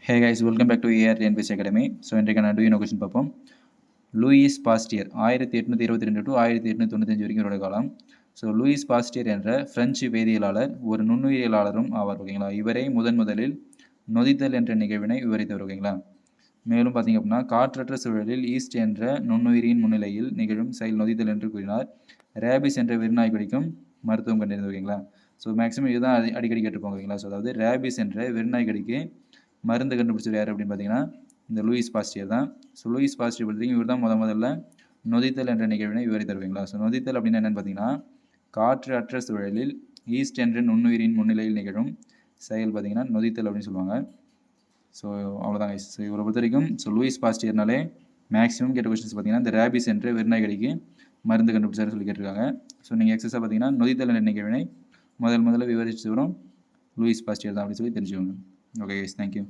Hey guys, welcome back to AR TNPSC Academy. So இன்றைக்கான டூயினோ question பார்ப்போம். Lewis Pasteur 1822 to 1895 வரைக்கும் இவரோட காலம். ஸோ லூயிஸ் பாஸ்டியர் என்ற பிரெஞ்சு வேதியியலாளர் ஒரு நுண்ணுயிரியலாளரும் ஆவார். ஓகேங்களா, இவரே முதலில் நொதித்தல் என்ற நிகழ்வினை விவரித்தவர். ஓகேங்களா, மேலும் பார்த்தீங்க அப்படின்னா காற்றற்ற சூழலில் ஈஸ்ட் என்ற நுண்ணுயிரியின் முன்னிலையில் நிகழும் செயல் நொதித்தல் என்று கூறினார். ரேபிஸ் என்ற வெறிநாய் கடிக்கும் மருத்துவம் கண்டறிந்தது. ஓகேங்களா, ஸோ மேக்ஸிமம் இதுதான் அடிக்கடி கேட்டுருப்பாங்க. ஓகேங்களா, ஸோ அதாவது ரேபிஸ் என்ற வெறிநாய் கடிக்கு மருந்து கண்டுபிடிச்சவர் யார் அப்படின்னு பார்த்தீங்கன்னா இந்த லூயிஸ் பாஸ்டியர் தான். ஸோ லூயிஸ் பாஸ்டியர் பார்த்தீங்கன்னா இவர் தான் முதல்ல நொதித்தல் என்ற நிகழ்வினை விவரி தருவீங்களா. ஸோ நொதித்தல் அப்படின்னா என்னென்னு பார்த்தீங்கன்னா காற்று அற்ற சூழலில் ஈஸ்ட் என்ற நுண்ணுயிரின் முன்னிலையில் நிகழும் செயல் பார்த்தீங்கன்னா நொதித்தல் அப்படின்னு சொல்லுவாங்க. ஸோ அவ்வளோதாங்க. ஸோ இவரை பொறுத்த வரைக்கும் ஸோ லூயிஸ் பாஸ்டியர்னாலே மேக்ஸிமம் கேட்ட கொஸ்டின்ஸ் பார்த்தீங்கன்னா இந்த ரேபிஸ் என்ற வெறிநாய் கடிக்கு மருந்து கண்டுபிடிச்சாரு சொல்லி கேட்டிருக்காங்க. ஸோ நீங்கள் எக்ஸஸாக பார்த்தீங்கன்னா நொதித்தல் என்ற நிகழ்வினை முதல்ல விவரிச்சு வரும் லூயிஸ் பாஸ்டியர் தான் அப்படின்னு சொல்லி தெரிஞ்சுக்கோங்க. Okay guys, thank you.